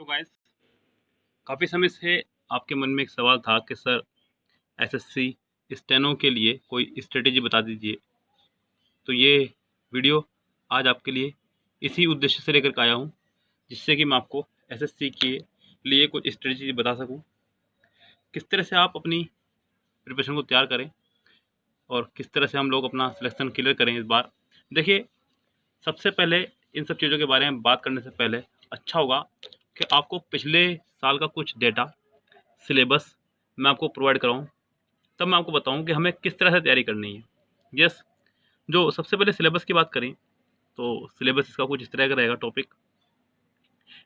Guys, काफ़ी समय से आपके मन में एक सवाल था कि सर एसएससी स्टेनो के लिए कोई स्ट्रेटेजी बता दीजिए। तो ये वीडियो आज आपके लिए इसी उद्देश्य से लेकर के आया हूँ, जिससे कि मैं आपको एसएससी के लिए कुछ स्ट्रेटेजी बता सकूँ, किस तरह से आप अपनी प्रिपरेशन को तैयार करें और किस तरह से हम लोग अपना सिलेक्शन क्लियर करें इस बार। देखिए, सबसे पहले इन सब चीज़ों के बारे में बात करने से पहले अच्छा होगा कि आपको पिछले साल का कुछ डेटा सिलेबस मैं आपको प्रोवाइड कराऊँ, तब मैं आपको बताऊँ कि हमें किस तरह से तैयारी करनी है। यस, जो सबसे पहले सिलेबस की बात करें तो सिलेबस इसका कुछ इस तरह का रहेगा। टॉपिक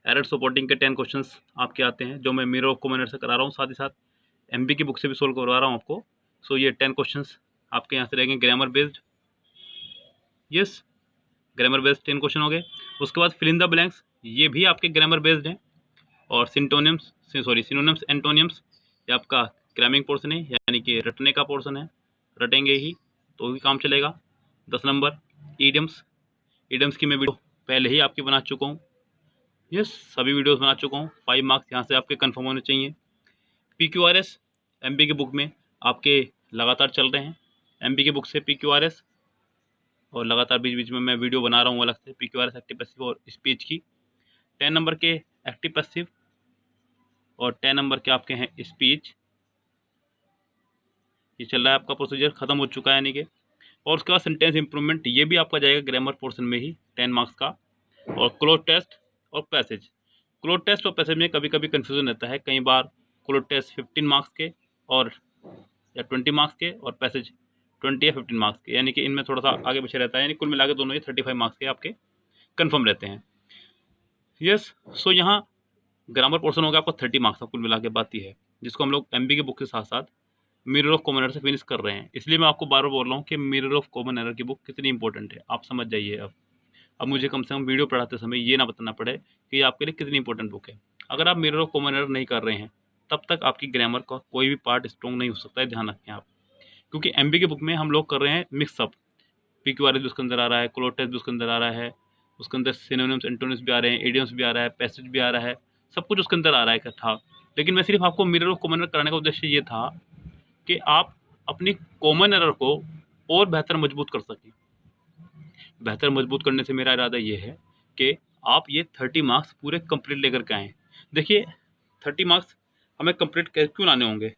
एरर सपोर्टिंग के 10 क्वेश्चंस आपके आते हैं, जो मैं मिरर ऑफ कॉमन एरर से करा रहा हूँ, साथ ही साथ एमबी की बुक से भी सोल्व करवा रहा हूँ आपको। सो ये 10 क्वेश्चंस आपके यहाँ से रहेंगे grammar based. Yes, grammar based 10 question हो गए। उसके बाद फिल इन द ब्लैंक्स, ये भी आपके ग्रामर बेस्ड हैं। और सिनोनिम्स एंटोनियम्स, ये आपका ग्रामिंग पोर्शन है, यानी कि रटने का पोर्शन है, रटेंगे ही तो भी काम चलेगा। 10 नंबर ईडियम्स की मैं वीडियो पहले ही आपकी बना चुका हूँ। यस, सभी वीडियोस बना चुका हूँ। 5 मार्क्स यहाँ से आपके कंफर्म होने चाहिए। PQRS एमपी की बुक में आपके लगातार चल रहे हैं, एमपी की बुक से PQRS, और लगातार बीच बीच में मैं वीडियो बना रहा हूँ अलग से PQRS एक्टिव पैसिव और स्पीच की। 10 नंबर के एक्टिव पैसिव और 10 नंबर के आपके हैं स्पीच। ये चल रहा है आपका प्रोसीजर, खत्म हो चुका है यानी कि। और उसके बाद सेंटेंस इंप्रूवमेंट, ये भी आपका जाएगा ग्रामर पोर्शन में ही, 10 मार्क्स का। और क्लोज टेस्ट और पैसेज। क्लोज टेस्ट और पैसेज में कभी कभी कन्फ्यूजन रहता है, कई बार क्लोज टेस्ट 15 मार्क्स के और या 20 मार्क्स के, और पैसेज 20 या 15 मार्क्स के, यानी कि इनमें थोड़ा सा आगे पीछे रहता है, यानी कुल मिला के दोनों ही 35 मार्क्स के आपके कन्फर्म रहते हैं। यस, सो यहाँ ग्रामर पोर्शन होगा आपका 30 मार्क्स का कुल मिला के बात ही है, जिसको हम लोग एमबी के बुक के साथ साथ मिरर ऑफ कॉमन एरर से फिनिश कर रहे हैं। इसलिए मैं आपको बार बार बोल रहा हूँ कि मिरर ऑफ कॉमन एरर की बुक कितनी इंपॉर्टेंट है, आप समझ जाइए। अब मुझे कम से कम वीडियो पढ़ाते समय ये ना बताना पड़े कि ये आपके लिए कितनी इंपॉर्टेंट बुक है। अगर आप मिरर ऑफ कॉमन एरर नहीं कर रहे हैं, तब तक आपकी ग्रामर का कोई भी पार्ट स्ट्रॉन्ग नहीं हो सकता है, ध्यान रखें आप। क्योंकि एमबी की बुक में हम लोग कर रहे हैं मिक्सअप, PQRS भी उसके अंदर आ रहा है, क्लोज टेस्ट भी उसके अंदर आ रहा है, उसके अंदर सिनोनिम्स एंटोनिम्स भी आ रहे हैं, इडियम्स भी आ रहा है, पैसेज भी आ रहा है, सब कुछ उसके अंदर आ रहा है इकट्ठा। लेकिन मैं सिर्फ आपको मिरर ऑफ कॉमन एरर कराने का उद्देश्य ये था कि आप अपनी कॉमन एरर को और बेहतर मजबूत कर सकें। बेहतर मजबूत करने से मेरा इरादा ये है कि आप ये 30 मार्क्स पूरे कंप्लीट लेकर के आएँ। देखिए, 30 मार्क्स हमें कंप्लीट क्यों लाने होंगे,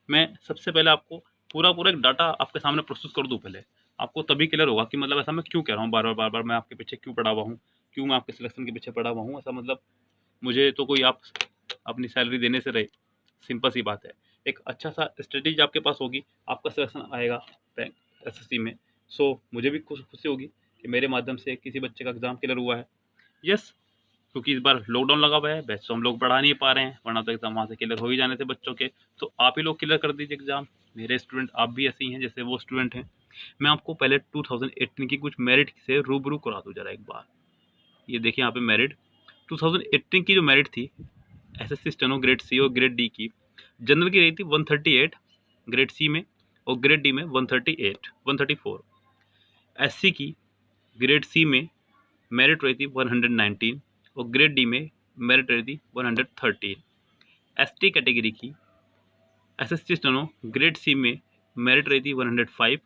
मैं सबसे पहले आपको पूरा एक डाटा आपके सामने प्रस्तुत कर दूँ पहले, आपको तभी क्लियर होगा कि मतलब ऐसा मैं क्यों कह रहा हूँ बार बार मैं आपके पीछे क्यों पड़ा हुआ हूँ, क्यों मैं आपके सिलेक्शन के पीछे पड़ा हुआ हूँ। ऐसा मतलब मुझे तो कोई आप अपनी सैलरी देने से रहे, सिंपल सी बात है। एक अच्छा सा स्ट्रेटेजी आपके पास होगी, आपका सिलेक्शन आएगा बैंक एसएससी में। सो मुझे भी खुशी होगी कि मेरे माध्यम से किसी बच्चे का एग्ज़ाम क्लियर हुआ है। यस, क्योंकि इस बार लॉकडाउन लगा हुआ है, बैच तो हम लोग पढ़ा नहीं पा रहे हैं, वरना तो एग्ज़ाम वहाँ से क्लियर हो ही जाने थे बच्चों के। तो आप ही लोग क्लियर कर दीजिए एग्ज़ाम, मेरे स्टूडेंट आप भी ऐसे ही हैं जैसे वो स्टूडेंट हैं। मैं आपको पहले 2018 की कुछ मेरिट से रूबरू करा दूँ ज़रा एक बार। ये देखिए यहाँ पे मेरिट 2018 की जो मेरिट थी एसएससी स्टेनो ग्रेड सी और ग्रेड डी की, जनरल की रही थी 138 ग्रेड सी में, और ग्रेड डी में 134। एससी की ग्रेड सी में मेरिट रही थी 119 और ग्रेड डी में मेरिट रही थी 113। एसटी कैटेगरी की एसएससी स्टेनो ग्रेड सी में मेरिट रही थी 105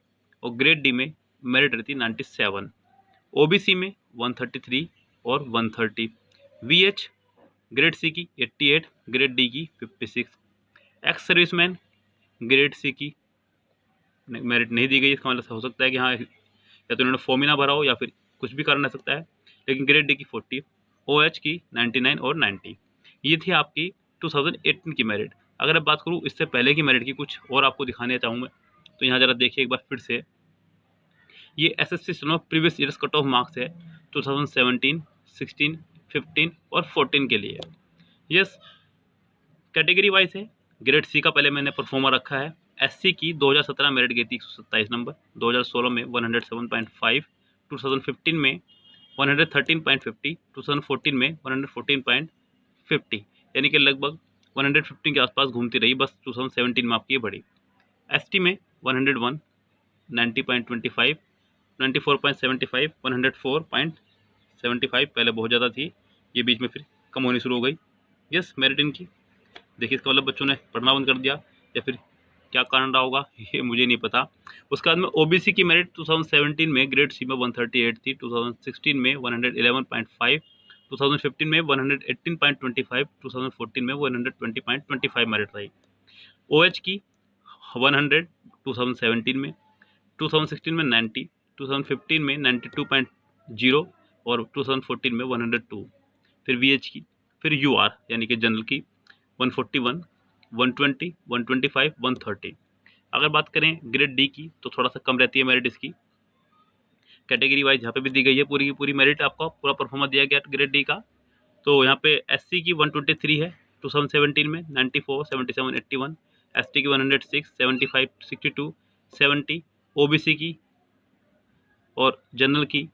और ग्रेड डी में मेरिट रही थी 97। ओबीसी में 133 और 130। वीएच ग्रेड सी की 88, ग्रेड डी की 56। एक्स सर्विसमैन ग्रेड सी की मेरिट नहीं दी गई, इसका मतलब हो सकता है कि हाँ, या तो उन्होंने फॉर्म ही ना भरा हो या फिर कुछ भी कारण हो सकता है, लेकिन ग्रेड डी की 40, OH की 99 और 90। ये थी आपकी 2018 की मेरिट। अगर मैं बात करूँ इससे पहले की मेरिट की कुछ और आपको दिखाने चाहूँ मैं, तो यहाँ ज़रा देखिए एक बार फिर से। ये SSC steno previous years cut off marks है 2017, 16, 15 और 14 के लिए। यस, कैटेगरी वाइज है। ग्रेड सी का पहले मैंने परफॉर्मर रखा है। एससी की 2017 मेरिट गई थी 127 नंबर, 2016 में 107.5, 2015 में 113.50, 2014 में 114.50, यानी कि लगभग 115 के आसपास घूमती रही, बस 2017 में आपकी ये बढ़ी। एसटी में 101, 90.25, 94.75, 104.75, पहले बहुत ज़्यादा थी, ये बीच में फिर कम होनी शुरू हो गई। यस मेरिट इनकी। देखिए इसका मतलब बच्चों ने पढ़ना बंद कर दिया या फिर क्या कारण रहा होगा ये मुझे नहीं पता। उसके बाद में ओबीसी की मेरिट 2017 में ग्रेड सी में 138 थी, 2016 में 111.5, 2015 में 118.25, 2014 में 120.25 मेरिट रही। ओएच की 100 2017 में, 2016 में 90, 2015 में 92.0 और 2014 में 102। फिर वीएच की, फिर यूआर यानी कि जनरल की 141, 120, 125, 130। अगर बात करें ग्रेड डी की तो थोड़ा सा कम रहती है मेरिट इसकी। कैटेगरी वाइज यहाँ पे भी दी गई है पूरी की पूरी मेरिट, आपका पूरा परफॉर्मेंस दिया गया ग्रेड डी का। तो यहाँ पे एससी की 123 है 2017 में, 94, 77, 81। एसटी की 106, 75, 62, 70। ओबीसी की और जनरल की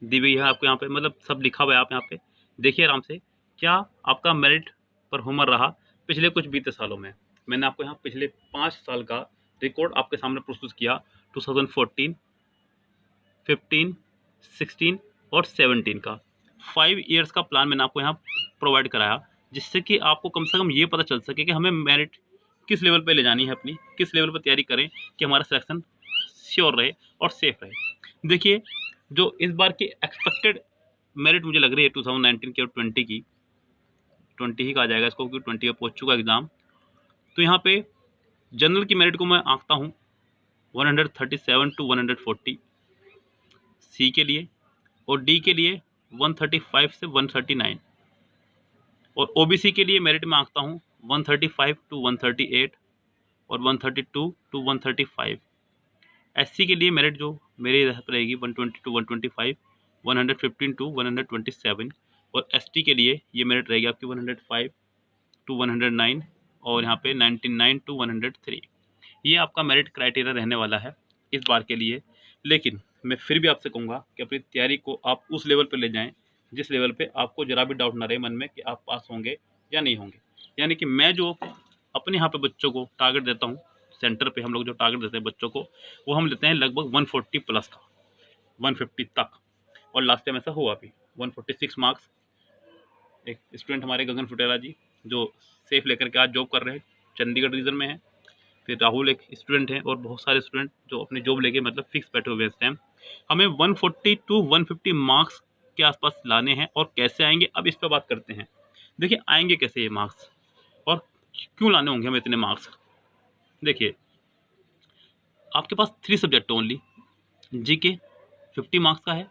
दी हुई है आपको यहाँ पे, मतलब सब लिखा हुआ है। आप यहाँ पे देखिए आराम से क्या आपका मेरिट परफॉर्मर रहा पिछले कुछ बीते सालों में। मैंने आपको यहाँ पिछले 5 साल का रिकॉर्ड आपके सामने प्रस्तुत किया, 2014, 15, 16 और 17 का 5 इयर्स का प्लान मैंने आपको यहाँ प्रोवाइड कराया, जिससे कि आपको कम से कम ये पता चल सके कि हमें मेरिट किस लेवल पे ले जानी है अपनी, किस लेवल पर तैयारी करें कि हमारा सिलेक्शन श्योर रहे और सेफ रहे। देखिए जो इस बार की एक्सपेक्टेड मेरिट मुझे लग रही है 2019 की और 20 की, 20 ही कहा जाएगा इसको क्योंकि 20 में पहुंच चुका एग्जाम। तो यहाँ पे जनरल की मेरिट को मैं आंकता हूँ 137 to 140 सी के लिए, और डी के लिए 135 से 139, और ओबीसी के लिए मेरिट में आंकता हूँ 135 to 138 और 132 to 135। एससी के लिए मेरिट जो मेरे यहाँ पर रहेगी 120 to 125, 115 to 127, और एसटी के लिए ये मेरिट रहेगी आपकी 105 to 109 और यहाँ पे 99 to 103। ये आपका मेरिट क्राइटेरिया रहने वाला है इस बार के लिए। लेकिन मैं फिर भी आपसे कहूँगा कि अपनी तैयारी को आप उस लेवल पर ले जाएं जिस लेवल पे आपको जरा भी डाउट ना रहे मन में कि आप पास होंगे या नहीं होंगे। यानी कि मैं जो अपने यहाँ पे बच्चों को टारगेट देता हूँ, सेंटर पे हम लोग जो टारगेट देते हैं बच्चों को, वो हम लेते हैं लगभग 140 प्लस का, 150 तक। और लास्ट टाइम ऐसा हुआ भी 146 मार्क्स। एक स्टूडेंट हमारे गगन फुटेला जी जो सेफ लेकर के आज जॉब कर रहे हैं, चंडीगढ़ रीजन में है। फिर राहुल एक स्टूडेंट हैं और बहुत सारे स्टूडेंट जो अपनी जॉब लेके मतलब फिक्स बैठे हुए हैं इस टाइम। हमें 140 टू 150 मार्क्स के आसपास लाने हैं। और कैसे आएंगे अब इस पर बात करते हैं। देखिए आएंगे कैसे ये मार्क्स और क्यों लाने होंगे हमें इतने मार्क्स। देखिए आपके पास 3 सब्जेक्ट ओनली, जीके 50 मार्क्स का है,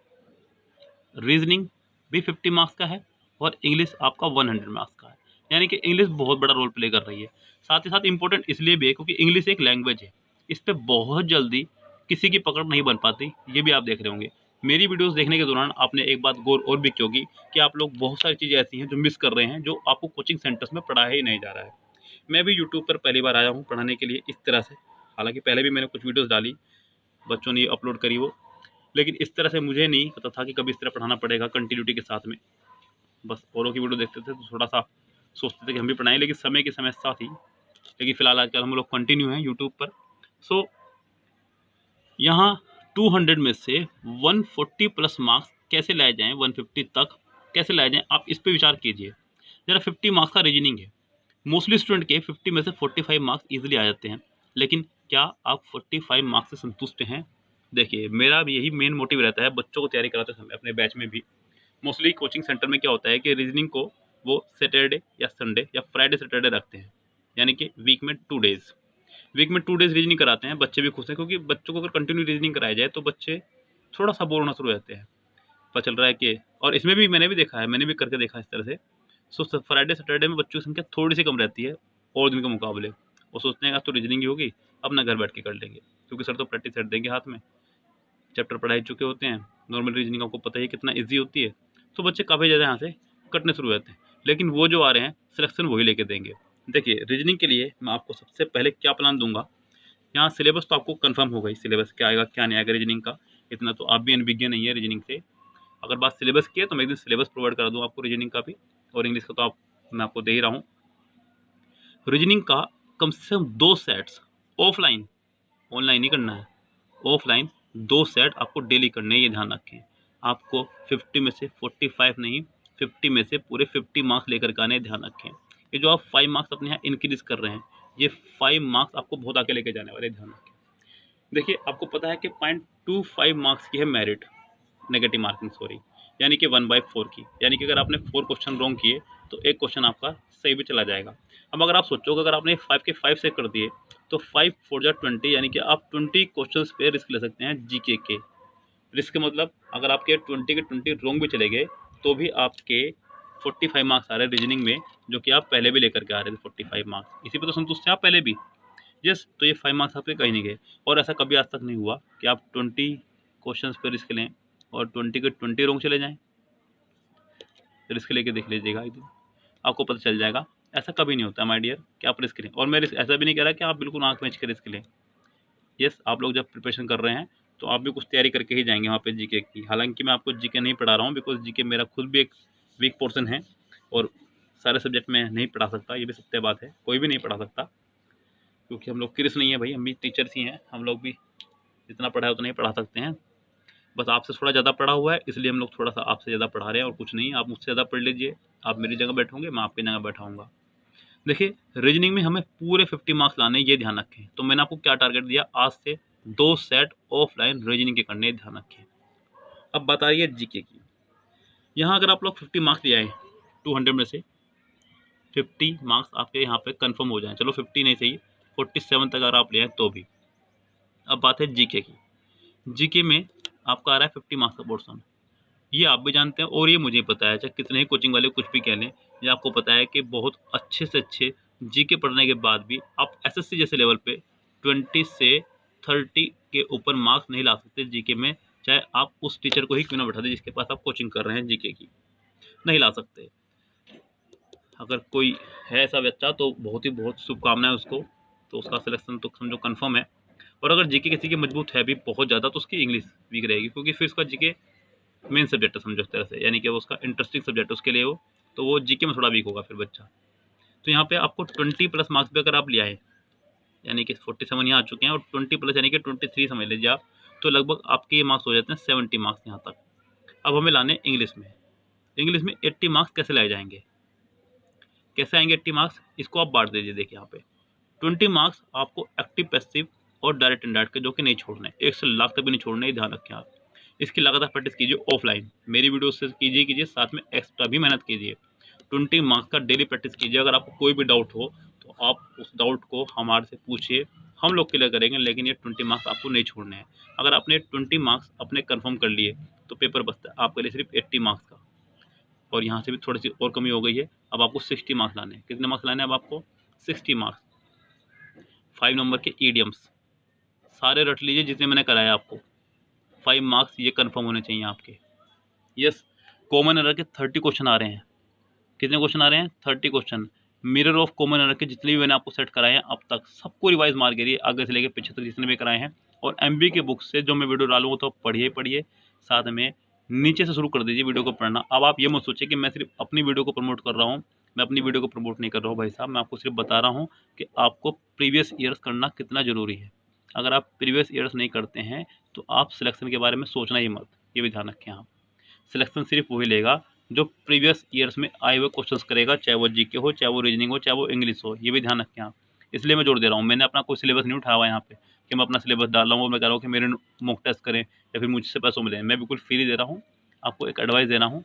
रीजनिंग भी 50 मार्क्स का है, और इंग्लिश आपका 100 मार्क्स का है। यानी कि इंग्लिश बहुत बड़ा रोल प्ले कर रही है। साथ ही साथ इंपॉर्टेंट इसलिए भी है क्योंकि इंग्लिश एक लैंग्वेज है, इस पर बहुत जल्दी किसी की पकड़ नहीं बन पाती। ये भी आप देख रहे होंगे। मेरी वीडियोस देखने के दौरान आपने एक बात गौर और भी की होगी कि आप लोग बहुत सारी चीज़ें ऐसी हैं जो मिस कर रहे हैं, जो आपको कोचिंग सेंटर्स में पढ़ाया ही नहीं जा रहा है। मैं भी यूट्यूब पर पहली बार आया हूँ पढ़ाने के लिए इस तरह से। हालांकि पहले भी मैंने कुछ वीडियोज़ डाली, बच्चों ने अपलोड करी वो, लेकिन इस तरह से मुझे नहीं पता था कि कभी इस तरह पढ़ाना पड़ेगा कंटिन्यूटी के साथ में। बस औरों की वीडियो देखते थे तो थोड़ा सा सोचते थे कि हम भी पढ़ाएं, लेकिन समय की समस्या थी। लेकिन फिलहाल आजकल हम लोग कंटिन्यू हैं यूट्यूब पर। सो यहाँ 200 में से 140 प्लस मार्क्स कैसे लाए जाएं, 150 तक कैसे लाए जाएं, आप इस पर विचार कीजिए ज़रा। 50 मार्क्स का रीजनिंग है, मोस्टली स्टूडेंट के 50 में से 45 मार्क्स ईजिली आ जाते हैं। लेकिन क्या आप 45 मार्क्स से संतुष्ट हैं? देखिए मेरा भी यही मेन मोटिव रहता है बच्चों को तैयारी कराते समय अपने बैच में भी। मोस्टली कोचिंग सेंटर में क्या होता है कि रीजनिंग को वो सैटरडे या संडे या फ्राइडे सैटरडे रखते हैं, यानी कि वीक में 2 डेज़, वीक में 2 डेज़ रीजनिंग कराते हैं। बच्चे भी खुश हैं क्योंकि बच्चों को अगर कंटिन्यू रीजनिंग कराया जाए तो बच्चे थोड़ा सा बोर होना शुरू हो जाते हैं। पता चल रहा है कि, और इसमें भी मैंने भी देखा है, मैंने भी करके देखा इस तरह से। सो फ्राइडे सैटरडे में बच्चों की संख्या थोड़ी सी कम रहती है और दिन के मुकाबले। वो सोचते हैं आज तो रीजनिंग ही होगी, अपना घर बैठ के कर लेंगे क्योंकि सर तो प्रैक्टिस सेट देंगे हाथ में, चैप्टर पढ़ाई चुके होते हैं। नॉर्मल रीजनिंग आपको पता ही है कितना ईजी होती है। तो बच्चे काफ़ी ज़्यादा यहाँ से कटने शुरू हो जाते हैं। लेकिन वो जो आ रहे हैं सिलेक्शन वही लेके देंगे। देखिए रीजनिंग के लिए मैं आपको सबसे पहले क्या प्लान दूंगा। यहाँ सिलेबस तो आपको कंफर्म होगा ही, सिलेबस क्या आएगा क्या नहीं आएगा रीजनिंग का, इतना तो आप भी अनभिज्ञ नहीं है रीजनिंग से। अगर बात सिलेबस की है तो मैं एक दिन सिलेबस प्रोवाइड करा दूँ आपको रीजनिंग का भी, और इंग्लिश का तो मैं आपको दे ही रहा हूँ। रीजनिंग का कम से कम 2 सेट्स ऑफलाइन, ऑनलाइन नहीं करना है, ऑफलाइन 2 सेट आपको डेली करने हैं। ये ध्यान रखें। आपको 50 में से 45 नहीं, 50 में से पूरे 50 मार्क्स लेकर के आने, ध्यान रखें। ये जो आप 5 मार्क्स अपने यहाँ इंक्रीज कर रहे हैं, ये 5 मार्क्स आपको बहुत आगे लेके जाने वाले, ध्यान रखें। देखिए आपको पता है कि 0.25 मार्क्स की है मेरिट, नेगेटिव मार्किंग सॉरी, यानी कि 1/4 की, यानी कि अगर आपने 4 क्वेश्चन रॉन्ग किए तो एक क्वेश्चन आपका सही भी चला जाएगा। अब अगर आप सोचो कि अगर आपने 5 के 5 से कर दिए तो 5 4 जा 20, यानी कि आप 20 क्वेश्चन पे रिस्क ले सकते हैं जीके के। रिस्क मतलब अगर आपके 20 के 20 रॉन्ग भी चले गए तो भी आपके 45 मार्क्स आ रहे हैं रीजनिंग में, जो कि आप पहले भी लेकर के आ रहे थे 45 मार्क्स, इसी पे तो संतुष्ट थे आप पहले भी। यस, तो ये 5 मार्क्स आपके कहीं नहीं गए। और ऐसा कभी आज तक नहीं हुआ कि आप 20 क्वेश्चंस पे रिस्क लें और 20 के 20 रॉन्ग चले जाएं। रिस्क लेके देख लीजिएगा एक दिन, आपको पता चल जाएगा। ऐसा कभी नहीं होता माय डियर कि आप रिस्क लें। और मैं ऐसा भी नहीं कह रहा कि आप बिल्कुल आंख मीच के रिस्क लें। यस, आप लोग जब प्रिपरेशन कर रहे हैं तो आप भी कुछ तैयारी करके ही जाएंगे वहाँ पे जीके की। हालांकि मैं आपको जीके नहीं पढ़ा रहा हूँ, बिकॉज जीके मेरा खुद भी एक वीक पोर्सन है और सारे सब्जेक्ट में नहीं पढ़ा सकता, ये भी सत्य बात है, कोई भी नहीं पढ़ा सकता, क्योंकि हम लोग क्रिस नहीं है भाई, हम भी टीचर्स ही हैं, हम लोग भी जितना पढ़ा है उतना ही पढ़ा सकते हैं। बस आपसे थोड़ा ज़्यादा पढ़ा हुआ है, इसलिए हम लोग थोड़ा सा आपसे ज़्यादा पढ़ा रहे हैं और कुछ नहीं। आप मुझसे ज़्यादा पढ़ लीजिए, आप मेरी जगह बैठोगे, मैं आपकी जगह बैठाऊंगा। देखिए रीजनिंग में हमें पूरे 50 मार्क्स लाने, ये ध्यान रखें। तो मैंने आपको क्या टारगेट दिया, आज से 2 सेट ऑफलाइन रीजनिंग के करने, ध्यान रखें। अब बात आ रही है जीके की। यहाँ अगर आप लोग 50 मार्क्स ले आए, 200 में से 50 मार्क्स आपके यहाँ पे कंफर्म हो जाए, चलो 50 नहीं सही 47 तक अगर आप ले आए तो भी। अब बात है जीके की। जीके में आपका आ रहा है 50 मार्क्स का पोर्सन, ये आप भी जानते हैं और ये मुझे पता है, चाहे कितने ही कोचिंग वाले कुछ भी कह लें, ये आपको पता है कि बहुत अच्छे से अच्छे जीके पढ़ने के बाद भी आप एसएससी जैसे लेवल पे 20 से 30 के ऊपर मार्क्स नहीं ला सकते जीके में, चाहे आप उस टीचर को ही क्यों ना बैठा दें जिसके पास आप कोचिंग कर रहे हैं जीके की, नहीं ला सकते। अगर कोई है ऐसा बच्चा तो बहुत ही बहुत शुभकामनाएं उसको, तो उसका सिलेक्शन तो समझो कन्फर्म है। और अगर जीके किसी की मजबूत है भी बहुत ज़्यादा तो उसकी इंग्लिश वीक रहेगी, क्योंकि फिर उसका जीके मेन सब्जेक्ट है समझो इस तरह से, यानी कि वो उसका इंटरेस्टिंग सब्जेक्ट है उसके लिए वो, तो वो जीके में थोड़ा वीक होगा फिर बच्चा। तो यहाँ पे आपको 20 प्लस मार्क्स भी अगर आप ले आए, यानी कि 47 यहाँ आ चुके हैं और 20 प्लस यानी कि 23 समझ लीजिए आप, तो लगभग आपके ये मार्क्स हो जाते हैं 70 मार्क्स यहाँ तक। अब हमें लाने इंग्लिश में। इंग्लिश में 80 मार्क्स कैसे लाए जाएंगे, कैसे आएंगे 80 मार्क्स, इसको आप बांट दीजिए। देखिए यहाँ पे 20 मार्क्स आपको एक्टिव, पैसिव और डायरेक्ट इनडायरेक्ट के, जो कि नहीं छोड़ने, 1 से लाख तक भी नहीं छोड़ने, ध्यान रखें आप। इसकी लगातार प्रैक्टिस कीजिए ऑफलाइन, मेरी वीडियो से कीजिए, साथ में एक्स्ट्रा भी मेहनत कीजिए। 20 मार्क्स का डेली प्रैक्टिस कीजिए। अगर आपको कोई भी डाउट हो तो आप उस डाउट को हमारे से पूछिए, हम लोग क्लियर करेंगे, लेकिन ये 20 मार्क्स आपको नहीं छोड़ने हैं। अगर आपने 20 मार्क्स अपने कन्फर्म कर लिए तो पेपर बचता है आपके लिए सिर्फ 80 मार्क्स का, और यहाँ से भी थोड़ी सी और कमी हो गई है। अब आपको 60 मार्क्स लाने हैं। कितने मार्क्स लाने हैं अब आपको, 60 मार्क्स। 5 नंबर के ईडियम्स सारे रट लीजिए जितने मैंने कराया आपको, 5 मार्क्स ये कन्फर्म होने चाहिए आपके। यस, कॉमन एरर के 30 क्वेश्चन आ रहे हैं। कितने क्वेश्चन आ रहे हैं, 30 question. Mirror of common error के जितने भी मैंने आपको सेट कराए हैं अब तक, सबको रिवाइज मार के आगे से लेकर पीछे तक जितने भी कराए हैं। और एमबी के बुक से जो मैं वीडियो डालूंगा तो पढ़िए पढ़िए, साथ में नीचे से शुरू कर दीजिए वीडियो को पढ़ना। अब आप ये मत सोचिए कि मैं सिर्फ अपनी वीडियो को प्रमोट कर रहा हूँ, मैं अपनी वीडियो को प्रमोट नहीं कर रहा हूँ भाई साहब, मैं आपको सिर्फ बता रहा हूँ कि आपको प्रीवियस ईयर्स करना कितना ज़रूरी है। अगर आप प्रीवियस ईयर्स नहीं करते हैं तो आप सिलेक्शन के बारे में सोचना ही मत, ये भी ध्यान रखें आप। सिलेक्शन सिर्फ वही लेगा जो प्रीवियस ईयर्स में आए हुए क्वेश्चंस करेगा, चाहे वो जीके हो, चाहे वो रीजनिंग हो, चाहे वो इंग्लिश हो, ये भी ध्यान रखें आप। इसलिए मैं जोर दे रहा हूँ, मैंने अपना कोई सिलेबस नहीं उठाया हुआ यहाँ पे कि मैं अपना सिलेबस डाल रहा हूँ, मैं कह रहा हूँ कि मेरे मॉक टेस्ट करें या फिर मुझसे पैसों मिले। मैं बिल्कुल फ्री दे रहा हूँ, आपको एक एडवाइस दे रहा हूँ।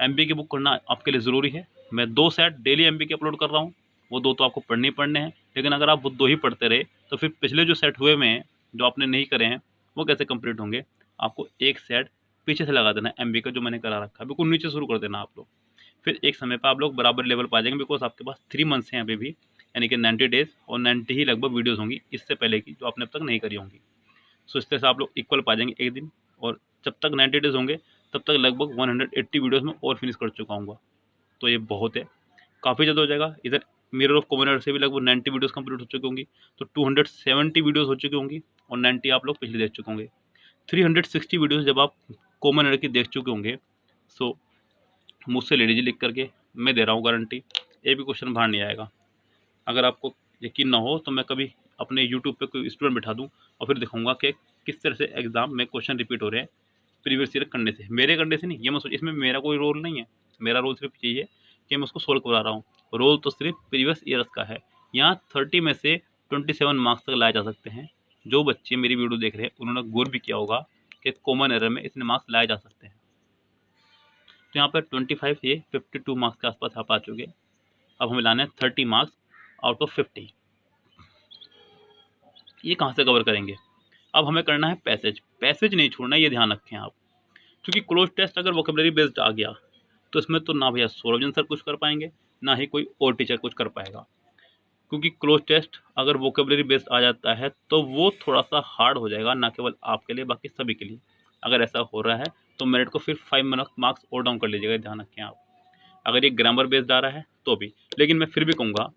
एमबी की बुक करना आपके लिए ज़रूरी है। मैं 2 सेट डेली एमबी के अपलोड कर रहा हूँ, वो 2 तो आपको पढ़ने ही पढ़ने हैं। लेकिन अगर आप वो 2 ही पढ़ते रहे तो फिर पिछले जो सेट हुए में जो आपने नहीं करे हैं वो कैसे कंप्लीट होंगे। आपको एक सेट पीछे से लगा देना एमबी का जो मैंने करा रखा है, बिल्कुल नीचे शुरू कर देना आप लोग। फिर एक समय पर आप लोग बराबर लेवल पा जाएंगे, बिकॉज आपके पास 3 मंथ्स हैं अभी भी, यानी कि 90 डेज और 90 ही लगभग वीडियोज़ होंगी इससे पहले की जो आपने अब तक नहीं करी होंगी। सो इस तरह से आप लोग इक्वल पा जाएंगे एक दिन। और जब तक 90 डेज होंगे तब तक लगभग 180 वीडियोज़ में और फिनिश कर चुका हूँ, तो ये बहुत है, काफ़ी ज़्यादा हो जाएगा। इधर मिरर ऑफ कॉमन एरर से भी लगभग 90 वीडियोस कंप्लीट हो चुकी होंगी, तो 270 वीडियोस हो चुकी होंगी और 90 आप लोग पिछले देख चुके होंगे। 360 वीडियोस जब आप कॉमन एरर की देख चुके होंगे, सो मुझसे ले लीजिए लिख करके, मैं दे रहा हूँ गारंटी, एक भी क्वेश्चन बाहर नहीं आएगा। अगर आपको यकीन ना हो तो मैं कभी अपने यूट्यूब पे कोई स्टूडेंट बिठा दूँ और फिर दिखाऊंगा कि किस तरह से एग्जाम में क्वेश्चन रिपीट हो रहे हैं प्रीवियस ईयर करने से, मेरे करने से नहीं। ये मैं सोच, इसमें मेरा कोई रोल नहीं है, मेरा रोल सिर्फ यही है कि मैं उसको सोल्व करवा रहा हूँ। रोल तो सिर्फ प्रीवियस ईयर्स का है। यहाँ 30 में से 27 मार्क्स तक लाए जा सकते हैं। जो बच्चे मेरी वीडियो देख रहे हैं उन्होंने गौर भी किया होगा कि कॉमन एरर में इतने मार्क्स लाए जा सकते हैं। तो यहाँ पर 25 ये 52 मार्क्स के आसपास आप आ चुके। अब हमें लाना है 30 मार्क्स आउट ऑफ 50। ये कहाँ से कवर करेंगे? अब हमें करना है पैसेज। पैसेज नहीं छोड़ना, ये ध्यान रखें आप, क्योंकि क्लोज टेस्ट अगर वोकेबलरी बेस्ड आ गया तो इसमें तो ना भैया सौरभजन सर कुछ कर पाएंगे, ना ही कोई और टीचर कुछ कर पाएगा। क्योंकि क्लोज टेस्ट अगर वोकेबलरी बेस्ड आ जाता है तो वो थोड़ा सा हार्ड हो जाएगा, ना केवल आपके लिए बाकी सभी के लिए। अगर ऐसा हो रहा है तो मेरिट को फिर 5 मार्क्स और डाउन कर लीजिएगा, ध्यान रखें आप। अगर ये ग्रामर बेस्ड आ रहा है तो भी, लेकिन मैं फिर भी कहूँगा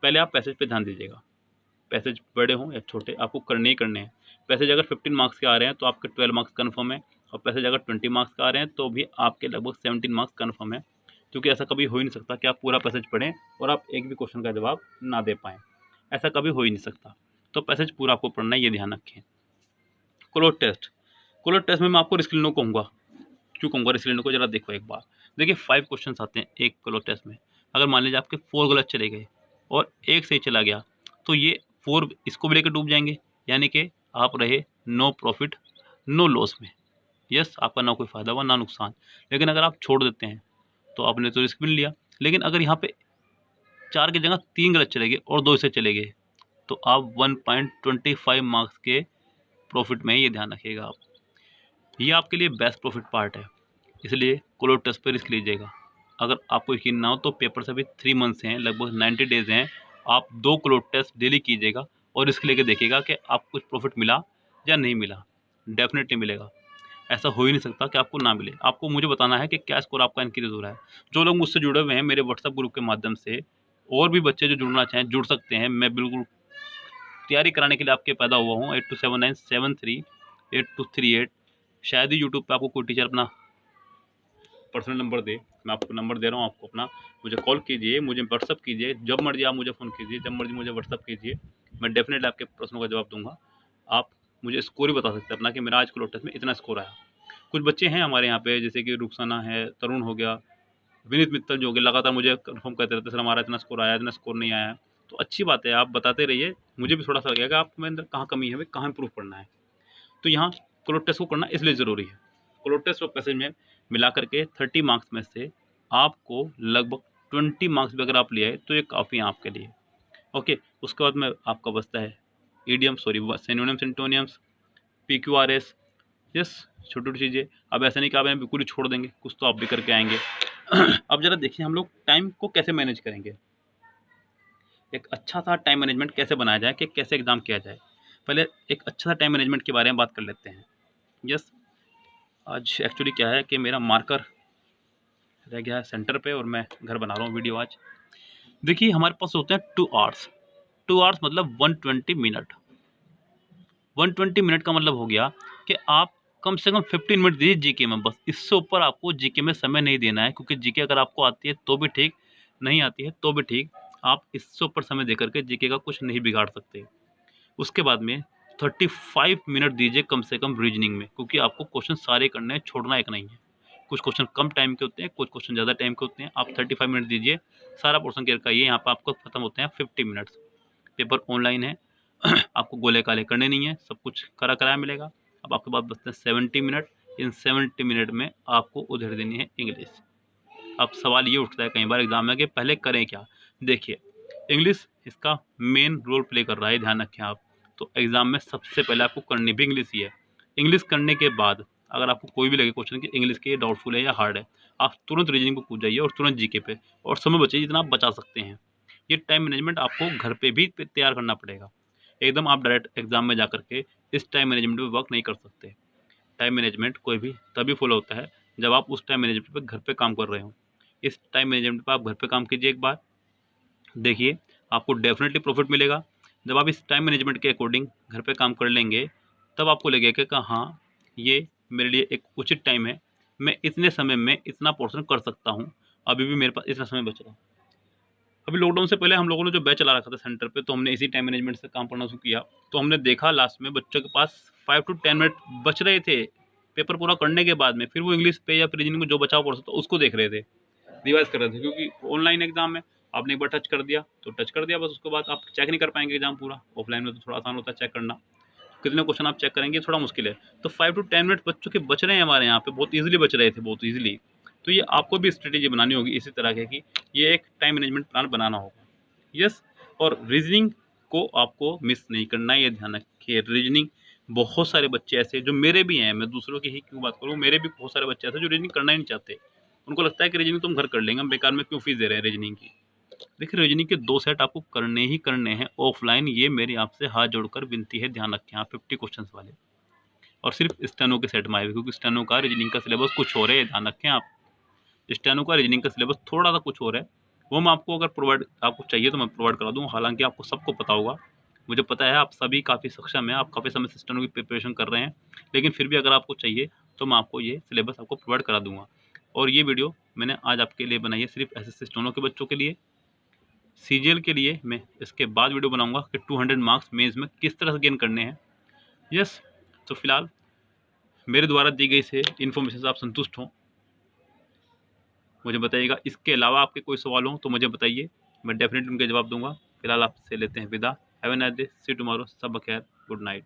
पहले आप पैसेज पे ध्यान दीजिएगा। पैसेज बड़े हों या छोटे आपको करने ही करने हैं। पैसेज अगर 15 मार्क्स के आ रहे हैं तो आपके 12 मार्क्स कन्फर्म है, और पैसेज अगर 20 मार्क्स का आ रहे हैं तो भी आपके लगभग 17 मार्क्स कन्फर्म है। क्योंकि ऐसा कभी हो ही नहीं सकता कि आप पूरा पैसेज पढ़ें और आप एक भी क्वेश्चन का जवाब ना दे पाएँ, ऐसा कभी हो ही नहीं सकता। तो पैसेज पूरा आपको पढ़ना है, ये ध्यान रखें। क्लोज टेस्ट, क्लोज टेस्ट में मैं आपको रिस्क लेने को कहूँगा। क्यों कहूँगा रिस्क लेने को? जरा देखो एक बार। देखिए 5 क्वेश्चन आते हैं एक क्लोज टेस्ट में। अगर मान लीजिए आपके 4 गलत चले गए और एक सही चला गया तो ये 4 इसको भी लेकर डूब जाएंगे, यानी कि आप रहे नो प्रॉफिट नो लॉस में। यस, आपका ना कोई फ़ायदा हुआ ना नुकसान। लेकिन अगर आप छोड़ देते हैं तो आपने तो रिस्क भी नहीं लिया। लेकिन अगर यहाँ पे 4 की जगह 3 गलत चले गए और 2 से चले गए तो आप 1.25 मार्क्स के प्रॉफिट में, ये ध्यान रखिएगा आप। ये आपके लिए बेस्ट प्रॉफिट पार्ट है, इसलिए क्लोज टेस्ट पर रिस्क लीजिएगा। अगर आपको यकीन ना हो तो पेपर से अभी 3 मंथ्स हैं, लगभग 90 डेज़ हैं। आप 2 क्लोज टेस्ट डेली कीजिएगा और रिस्क लेके देखिएगा कि आपको कुछ प्रॉफिट मिला या नहीं मिला। डेफिनेटली मिलेगा, ऐसा हो ही नहीं सकता कि आपको ना मिले। आपको मुझे बताना है कि क्या स्कोर आपका इंक्रीज़ हो रहा है। जो लोग मुझसे जुड़े हुए हैं मेरे व्हाट्सएप ग्रुप के माध्यम से, और भी बच्चे जो जुड़ना चाहें जुड़ सकते हैं। मैं बिल्कुल तैयारी कराने के लिए आपके पैदा हुआ हूँ। 8279738238। शायद ही यूट्यूब पे आपको कोई टीचर अपना पर्सनल नंबर दे। मैं आपको नंबर दे रहा हूँ, आपको अपना मुझे कॉल कीजिए, मुझे व्हाट्सअप कीजिए, जब मर्जी आप मुझे फ़ोन कीजिए, जब मर्जी मुझे व्हाट्सअप कीजिए। मैं डेफिनेटली आपके प्रश्नों का जवाब दूंगा। आप मुझे स्कोर ही बता सकते हैं अपना कि मेरा आज क्लोज टेस्ट में इतना स्कोर आया। कुछ बच्चे हैं हमारे यहाँ पे, जैसे कि रुखसाना है, तरुण हो गया, विनीत मित्तल जो हो गए, लगातार मुझे कन्फर्म करते रहते, सर हमारा इतना स्कोर आया, इतना स्कोर नहीं आया। तो अच्छी बात है, आप बताते रहिए, मुझे भी थोड़ा सा लगेगा आप में अंदर कहाँ कमी है, कहाँ इम्प्रूव करना है। तो यहाँ क्लोज टेस्ट को करना इसलिए ज़रूरी है। क्लोज टेस्ट और पैसेज में मिला करके 30 मार्क्स में से आपको लगभग 20 मार्क्स भी अगर आप ले आए तो ये काफ़ी है आपके लिए। ओके, उसके बाद में आपका बचता है idiom, sorry synonyms antonyms, PQRS। Yes, छोटी छोटी चीज़ें। अब ऐसा नहीं कि आप इन्हें बिल्कुल ही छोड़ देंगे, कुछ तो आप भी करके आएंगे। अब जरा देखिए हम लोग टाइम को कैसे मैनेज करेंगे, एक अच्छा सा टाइम मैनेजमेंट कैसे बनाया जाए, कि कैसे एग्ज़ाम किया जाए। पहले एक अच्छा सा टाइम मैनेजमेंट के बारे में बात कर लेते हैं। यस, आज एक्चुअली क्या है कि मेरा मार्कर रह गया है सेंटर पे और मैं घर बना रहा हूँ वीडियो आज। देखिए हमारे पास होते हैं 2 आवर्स। 2 आवर्स मतलब 120 मिनट। 120 मिनट का मतलब हो गया कि आप कम से कम 15 मिनट दीजिए जीके में, बस इससे ऊपर आपको जीके में समय नहीं देना है। क्योंकि जीके अगर आपको आती है तो भी ठीक, नहीं आती है तो भी ठीक, आप इससे ऊपर समय दे करके जीके का कुछ नहीं बिगाड़ सकते। उसके बाद में 35 मिनट दीजिए कम से कम रीजनिंग में, क्योंकि आपको क्वेश्चन सारे करने हैं, छोड़ना एक नहीं है। कुछ क्वेश्चन कम टाइम के होते हैं, कुछ क्वेश्चन ज़्यादा टाइम के होते हैं। आप 35 मिनट दीजिए, सारा पोर्शन क्लियर करिए। यहाँ पर आपको खत्म होते हैं 50 मिनट्स। पेपर ऑनलाइन है, आपको गोले काले करने नहीं है, सब कुछ करा कराया मिलेगा। अब आपके पास बचते हैं 70 मिनट। इन 70 मिनट में आपको उधेड़ देनी है इंग्लिश। अब सवाल ये उठता है कई बार एग्जाम में कि पहले करें क्या। देखिए इंग्लिश इसका मेन रोल प्ले कर रहा है, ध्यान रखें आप। तो एग्जाम में सबसे पहले आपको करनी भी इंग्लिश ही है। इंग्लिश करने के बाद अगर आपको कोई भी लगे क्वेश्चन कि इंग्लिश के डाउटफुल है या हार्ड है, आप तुरंत रीजनिंग को कूद जाइए और तुरंत जीके पे, और समय बचाइए जितना आप बचा सकते हैं। ये टाइम मैनेजमेंट आपको घर पे भी तैयार करना पड़ेगा। एकदम आप डायरेक्ट एग्जाम में जा करके इस टाइम मैनेजमेंट पे वर्क नहीं कर सकते। टाइम मैनेजमेंट कोई भी तभी फॉलो होता है जब आप उस टाइम मैनेजमेंट पे घर पे काम कर रहे हो। इस टाइम मैनेजमेंट पे आप घर पे काम कीजिए एक बार, देखिए आपको डेफिनेटली प्रॉफिट मिलेगा। जब आप इस टाइम मैनेजमेंट के अकॉर्डिंग घर पे काम कर लेंगे तब आपको लगेगा कि हाँ ये मेरे लिए एक उचित टाइम है, मैं इतने समय में इतना पोर्शन कर सकता हूँ, अभी भी मेरे पास इतना समय बच रहा है। अभी लॉकडाउन से पहले हम लोगों ने जो बैच चला रखा था सेंटर पे, तो हमने इसी टाइम मैनेजमेंट से काम करना शुरू किया। तो हमने देखा लास्ट में बच्चों के पास 5 to 10 मिनट बच रहे थे पेपर पूरा करने के बाद में, फिर वो इंग्लिश पे या रीजनिंग में जो बचाव पड़ सकता उसको देख रहे थे। रिवाइज कर रहे थे, क्योंकि ऑनलाइन एग्जाम है, आपने एक बार टच कर दिया तो टच कर दिया बस, उसके बाद आप चेक नहीं कर पाएंगे एग्जाम पूरा। ऑफलाइन में तो थोड़ा आसान होता है चेक करना, कितने क्वेश्चन आप चेक करेंगे, थोड़ा मुश्किल है। तो 5 to 10 मिनट बच्चों के बच रहे हैं हमारे यहाँ पे, बहुत ईजिली बच रहे थे, बहुत ईजिली। तो ये आपको भी स्ट्रेटेजी बनानी होगी इसी तरह के, कि ये एक टाइम मैनेजमेंट प्लान बनाना होगा। यस। और रीजनिंग को आपको मिस नहीं करना है, ये ध्यान रखिए। रीजनिंग बहुत सारे बच्चे ऐसे जो मेरे भी हैं, मैं दूसरों की ही क्यों बात करूँ, मेरे भी बहुत सारे बच्चे ऐसे जो रीजनिंग करना ही नहीं चाहते। उनको लगता है कि रीजनिंग तुम घर कर लेंगे, हम बेकार में क्यों फीस दे रहे हैं रीजनिंग की। देखिए रीजनिंग के 2 सेट आपको करने ही करने हैं ऑफलाइन, ये मेरी आपसे हाथ जोड़कर विनती है, ध्यान रखें आप 50 क्वेश्चंस वाले। और सिर्फ स्टेनो के सेट में आए हुए, क्योंकि स्टेनो का रीजनिंग का सिलेबस कुछ और है, ध्यान रखें आप। स्टेनो का रीजनिंग का सिलेबस थोड़ा सा कुछ और है, वो मैं आपको अगर प्रोवाइड आपको चाहिए तो मैं प्रोवाइड करा दूँ। हालांकि आपको सबको पता होगा, मुझे पता है आप सभी काफ़ी सक्षम हैं, आप काफ़ी समय से स्टेनो की प्रिपरेशन कर रहे हैं, लेकिन फिर भी अगर आपको चाहिए तो मैं आपको ये सिलेबस आपको प्रोवाइड करा दूंगा। और ये वीडियो मैंने आज आपके लिए बनाई है सिर्फ एसएससी स्टेनो के बच्चों के लिए। सीजीएल के लिए मैं इसके बाद वीडियो बनाऊंगा कि 200 मार्क्स मेंस में किस तरह से गेन करने हैं। यस। तो फिलहाल मेरे द्वारा दी गई से इन्फॉर्मेशन से आप संतुष्ट हों, मुझे बताइएगा। इसके अलावा आपके कोई सवाल हो तो मुझे बताइए, मैं डेफिनेटली उनके जवाब दूंगा। फिलहाल आपसे लेते हैं विदा। Have a nice day, see you tomorrow, सब खैर, गुड नाइट।